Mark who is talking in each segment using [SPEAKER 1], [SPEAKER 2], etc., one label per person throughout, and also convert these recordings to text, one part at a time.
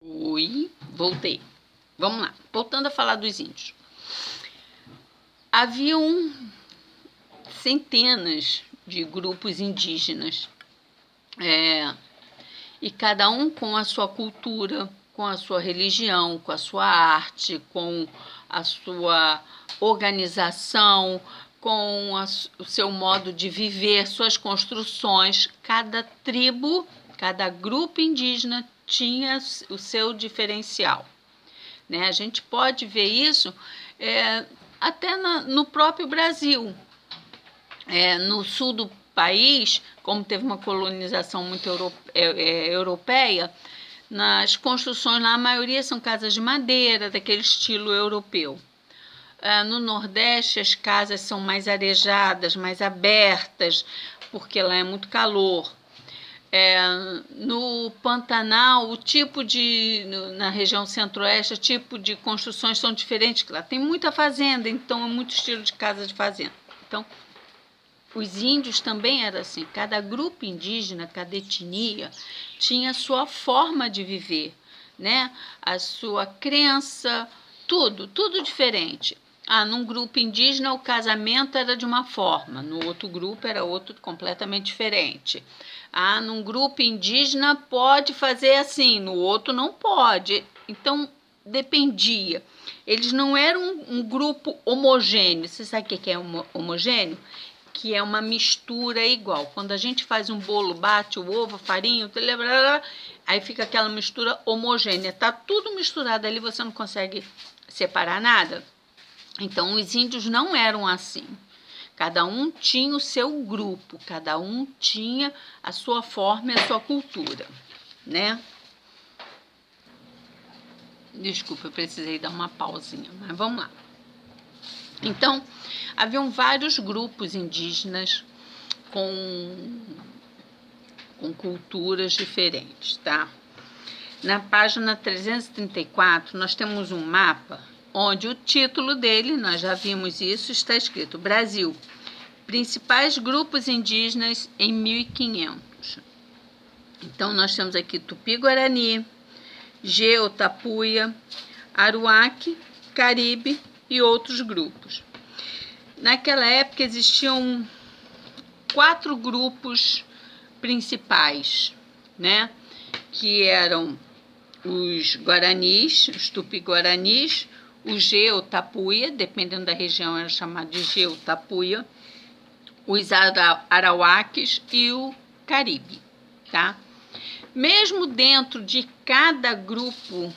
[SPEAKER 1] Oi, voltei. Vamos lá, voltando a falar dos índios. Haviam centenas de grupos indígenas, e cada um com a sua cultura, com a sua religião, com a sua arte, com a sua organização, com o seu modo de viver, suas construções. Cada tribo, cada grupo indígena tinha o seu diferencial, né? A gente pode ver isso até no próprio Brasil. No sul do país, como teve uma colonização muito europeia, nas construções lá, a maioria são casas de madeira, daquele estilo europeu. No Nordeste, as casas são mais arejadas, mais abertas, porque lá é muito calor. No Pantanal, na região centro-oeste, o tipo de construções são diferentes. Lá tem muita fazenda, então é muito estilo de casa de fazenda. Então, os índios também eram assim. Cada grupo indígena, cada etnia, tinha a sua forma de viver, né? A sua crença, tudo diferente. Num grupo indígena o casamento era de uma forma, no outro grupo era outro completamente diferente. Num grupo indígena pode fazer assim, no outro não pode. Então, dependia. Eles não eram um grupo homogêneo. Você sabe o que é homogêneo? Que é uma mistura igual. Quando a gente faz um bolo, bate o ovo, a farinha, aí fica aquela mistura homogênea. Tá tudo misturado ali, você não consegue separar nada. Então, os índios não eram assim. Cada um tinha o seu grupo, cada um tinha a sua forma e a sua cultura, né? Desculpa, eu precisei dar uma pausinha, mas vamos lá. Então, haviam vários grupos indígenas com culturas diferentes, tá? Na página 334, nós temos um mapa onde o título dele, nós já vimos isso, está escrito Brasil, principais grupos indígenas em 1500. Então, nós temos aqui Tupi-Guarani, Jeutapuia, Aruaque, Caribe e outros grupos. Naquela época existiam 4 grupos principais, né? Que eram os Guaranis, os Tupi-Guaranis, o Jeutapuia, dependendo da região era chamado de Jeutapuia, os Arauaques e o Caribe, tá? Mesmo dentro de cada grupo,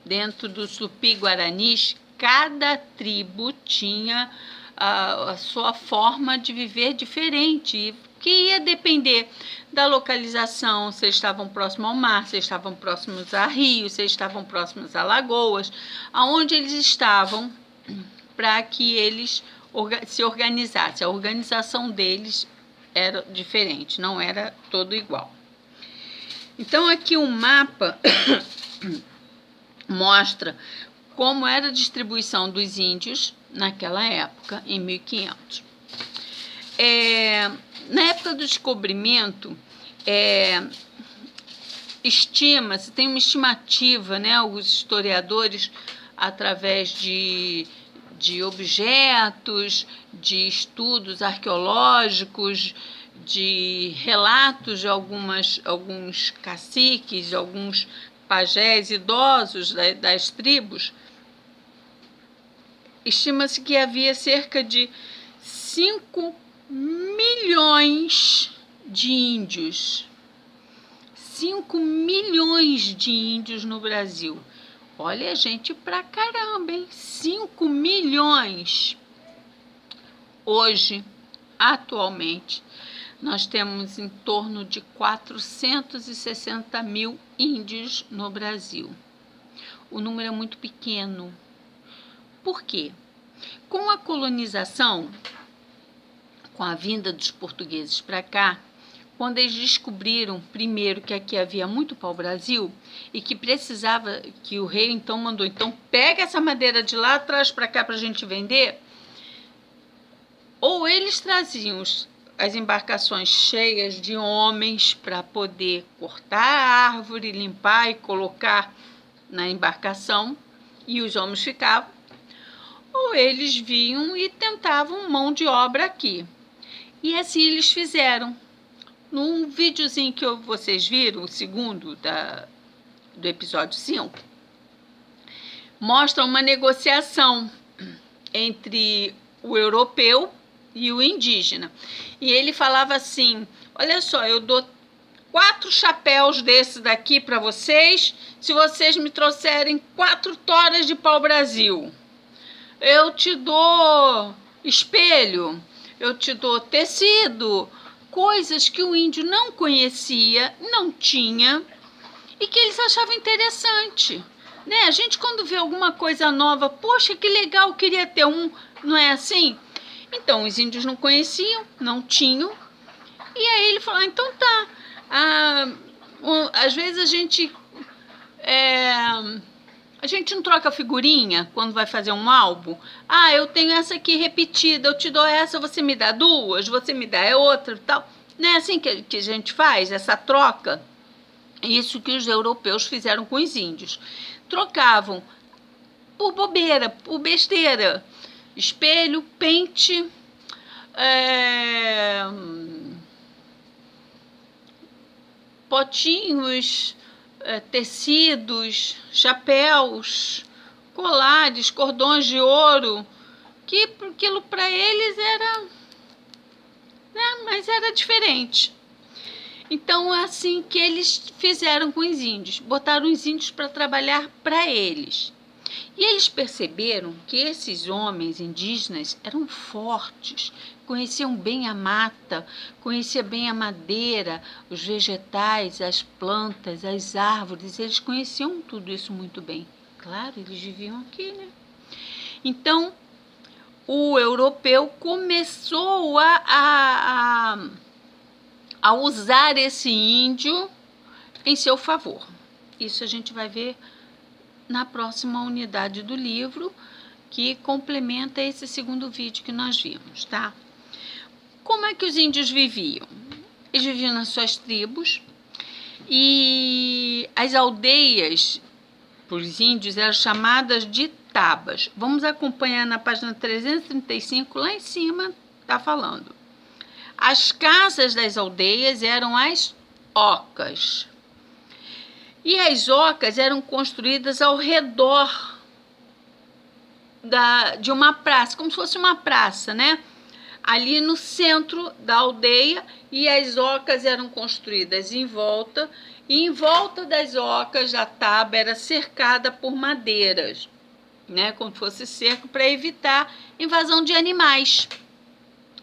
[SPEAKER 1] dentro dos Tupi-Guaranis, cada tribo tinha a sua forma de viver diferente, que ia depender da localização, se eles estavam próximos ao mar, se eles estavam próximos a rios, se eles estavam próximos a lagoas, aonde eles estavam, para que eles se organizassem. A organização deles era diferente, não era todo igual. Então, aqui um mapa mostra como era a distribuição dos índios naquela época, em 1500. Na época do descobrimento, estima-se, tem uma estimativa, né, os historiadores, através de objetos, de estudos arqueológicos, de relatos de alguns caciques, alguns pajés idosos das tribos, estima-se que havia cerca de 5 milhões de índios. 5 milhões de índios no Brasil. Olha, gente pra caramba, hein? 5 milhões. Hoje, atualmente, nós temos em torno de 460 mil índios no Brasil. O número é muito pequeno. Por quê? Com a colonização, com a vinda dos portugueses para cá, quando eles descobriram, primeiro, que aqui havia muito pau-brasil e que precisava, que o rei então mandou, pega essa madeira de lá, traz para cá para a gente vender, ou eles traziam as embarcações cheias de homens para poder cortar a árvore, limpar e colocar na embarcação e os homens ficavam, ou eles vinham e tentavam mão de obra aqui. E assim eles fizeram. Num videozinho que vocês viram, o segundo do episódio 5, mostra uma negociação entre o europeu e o indígena. E ele falava assim: olha só, eu dou 4 chapéus desses daqui para vocês, se vocês me trouxerem 4 toras de pau-brasil. Eu te dou espelho, eu te dou tecido, coisas que o índio não conhecia, não tinha, e que eles achavam interessante. Né? A gente, quando vê alguma coisa nova, poxa, que legal, queria ter um, não é assim? Então, os índios não conheciam, não tinham, e aí ele falou: então tá, às vezes a gente não troca figurinha quando vai fazer um álbum. Eu tenho essa aqui repetida, eu te dou essa, você me dá 2, você me dá outra e tal. Não é assim que a gente faz, essa troca? Isso que os europeus fizeram com os índios. Trocavam por bobeira, por besteira. Espelho, pente, potinhos, tecidos, chapéus, colares, cordões de ouro, que aquilo para eles era, né, mas era diferente. Então é assim que eles fizeram com os índios, botaram os índios para trabalhar para eles. E eles perceberam que esses homens indígenas eram fortes, conheciam bem a mata, conheciam bem a madeira, os vegetais, as plantas, as árvores, eles conheciam tudo isso muito bem. Claro, eles viviam aqui, né? Então, o europeu começou a usar esse índio em seu favor. Isso a gente vai ver na próxima unidade do livro, que complementa esse segundo vídeo que nós vimos, tá? Como é que os índios viviam? Eles viviam nas suas tribos, e as aldeias, por os índios, eram chamadas de tabas. Vamos acompanhar na página 335, lá em cima, tá falando. As casas das aldeias eram as ocas. E as ocas eram construídas ao redor de uma praça, como se fosse uma praça, né? Ali no centro da aldeia, e as ocas eram construídas em volta, e em volta das ocas a taba era cercada por madeiras, né? Como se fosse cerco, para evitar invasão de animais.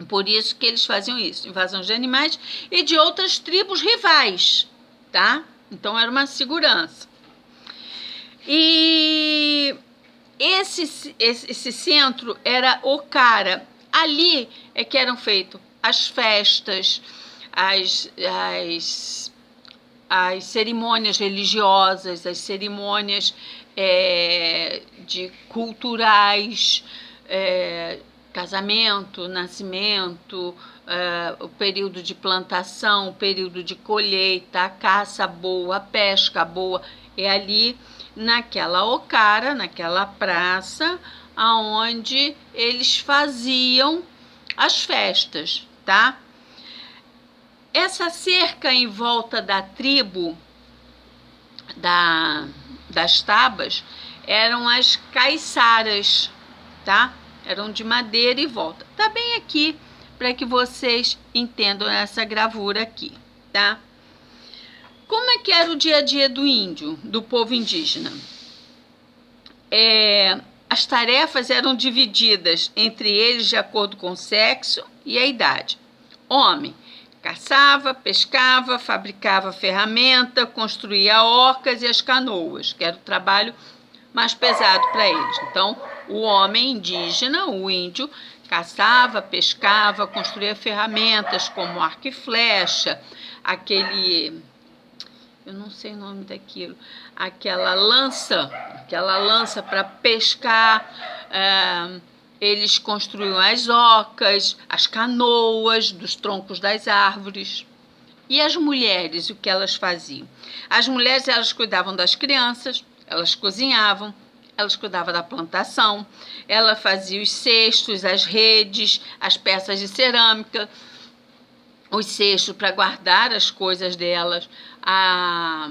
[SPEAKER 1] Por isso que eles faziam isso, invasão de animais e de outras tribos rivais, tá? Então era uma segurança. E esse centro era Ocara. Ali é que eram feitas as festas, as cerimônias religiosas, as cerimônias culturais, casamento, nascimento, o período de plantação, o período de colheita, a caça boa, a pesca boa. É ali naquela Ocara, naquela praça, aonde eles faziam as festas, tá? Essa cerca em volta da tribo das tabas eram as caiçaras, tá? Eram de madeira e volta. Tá bem aqui para que vocês entendam essa gravura aqui, tá? Como é que era o dia a dia do índio, do povo indígena? As tarefas eram divididas entre eles de acordo com o sexo e a idade. Homem caçava, pescava, fabricava ferramenta, construía ocas e as canoas, que era o trabalho mais pesado para eles. Então, o homem indígena, o índio, caçava, pescava, construía ferramentas como arco e flecha, eu não sei o nome daquilo, aquela lança para pescar. Eles construíam as ocas, as canoas dos troncos das árvores. E as mulheres, o que elas faziam? As mulheres, elas cuidavam das crianças, elas cozinhavam, elas cuidavam da plantação, ela fazia os cestos, as redes, as peças de cerâmica, os cestos para guardar as coisas delas, a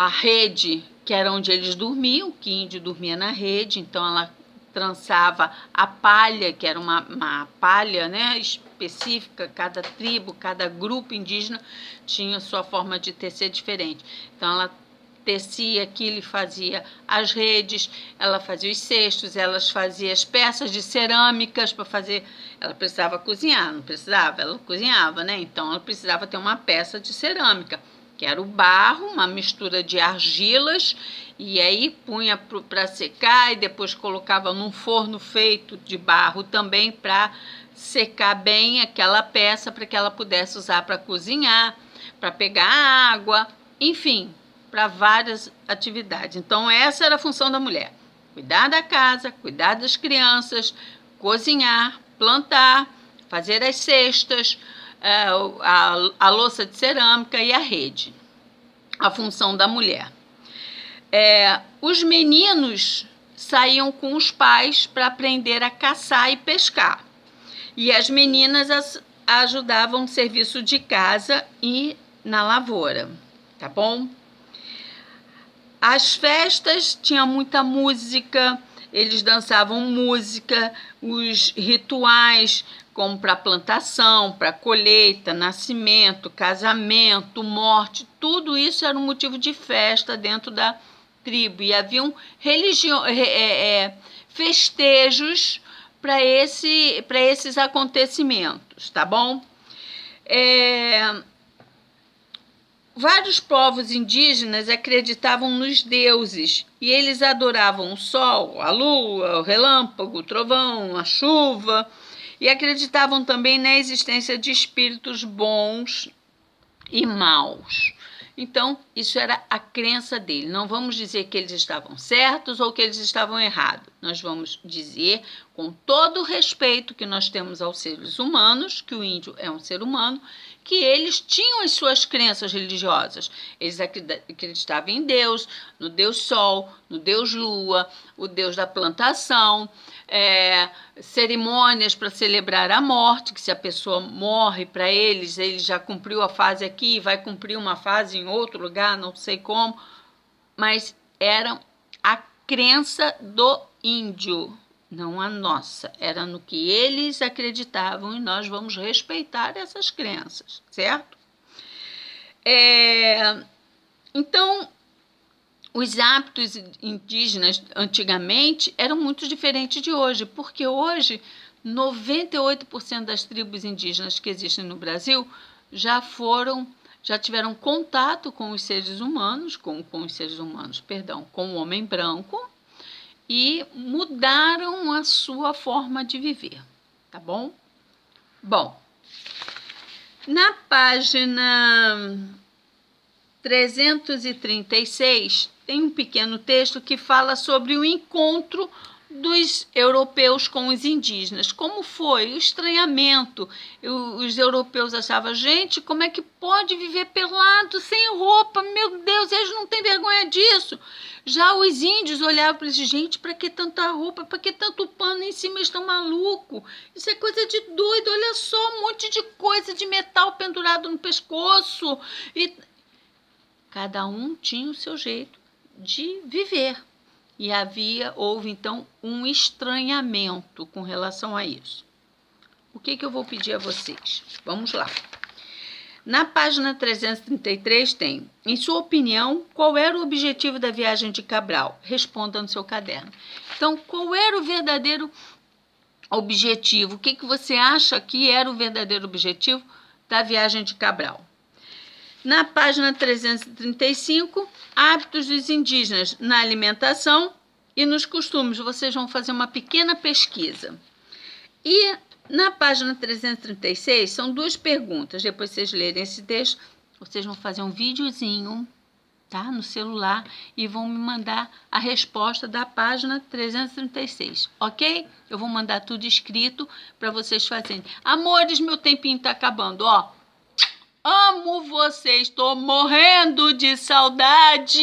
[SPEAKER 1] rede, que era onde eles dormiam, que índio dormia na rede, então ela trançava a palha, que era uma palha, né, específica, cada tribo, cada grupo indígena tinha sua forma de tecer diferente. Então ela tecia aquilo e fazia as redes, ela fazia os cestos, ela fazia as peças de cerâmicas para fazer. Ela precisava cozinhar, não precisava? Ela cozinhava, né? Então ela precisava ter uma peça de cerâmica, que era o barro, uma mistura de argilas, e aí punha para secar e depois colocava num forno feito de barro também para secar bem aquela peça para que ela pudesse usar para cozinhar, para pegar água, enfim, para várias atividades. Então essa era a função da mulher: cuidar da casa, cuidar das crianças, cozinhar, plantar, fazer as cestas, a louça de cerâmica e a rede. A função da mulher. Os meninos saíam com os pais para aprender a caçar e pescar. E as meninas ajudavam no serviço de casa e na lavoura, tá bom? As festas tinham muita música, eles dançavam música, os rituais, como para plantação, para colheita, nascimento, casamento, morte, tudo isso era um motivo de festa dentro da tribo. E haviam festejos para esses acontecimentos, tá bom? Vários povos indígenas acreditavam nos deuses e eles adoravam o sol, a lua, o relâmpago, o trovão, a chuva, e acreditavam também na existência de espíritos bons e maus. Então, isso era a crença dele. Não vamos dizer que eles estavam certos ou que eles estavam errados. Nós vamos dizer, com todo o respeito que nós temos aos seres humanos, que o índio é um ser humano, que eles tinham as suas crenças religiosas. Eles acreditavam em Deus, no Deus Sol, no Deus Lua, o Deus da plantação, cerimônias para celebrar a morte, que se a pessoa morre para eles, ele já cumpriu a fase aqui e vai cumprir uma fase em outro lugar, não sei como, mas era a crença do índio, não a nossa, era no que eles acreditavam e nós vamos respeitar essas crenças, certo? Então, os hábitos indígenas antigamente eram muito diferentes de hoje, porque hoje 98% das tribos indígenas que existem no Brasil já tiveram contato com os seres humanos, com o homem branco, e mudaram a sua forma de viver, tá bom? Bom, na página 336 tem um pequeno texto que fala sobre o encontro dos europeus com os indígenas. Como foi? O estranhamento. Os europeus achavam, gente, como é que pode viver pelado, sem roupa? Meu Deus, eles não têm vergonha disso. Já os índios olhavam para eles, gente, para que tanta roupa, para que tanto pano em cima, eles estão malucos. Isso é coisa de doido, olha só, um monte de coisa de metal pendurado no pescoço. E cada um tinha o seu jeito de viver. E houve então um estranhamento com relação a isso. O que eu vou pedir a vocês? Vamos lá. Na página 333 tem, em sua opinião, qual era o objetivo da viagem de Cabral? Responda no seu caderno. Então, qual era o verdadeiro objetivo? O que você acha que era o verdadeiro objetivo da viagem de Cabral? Na página 335, hábitos dos indígenas na alimentação e nos costumes. Vocês vão fazer uma pequena pesquisa. E na página 336, são 2 perguntas. Depois que vocês lerem esse texto, vocês vão fazer um videozinho, tá, no celular e vão me mandar a resposta da página 336, ok? Eu vou mandar tudo escrito para vocês fazerem. Amores, meu tempinho tá acabando, ó. Amo vocês, estou morrendo de saudade!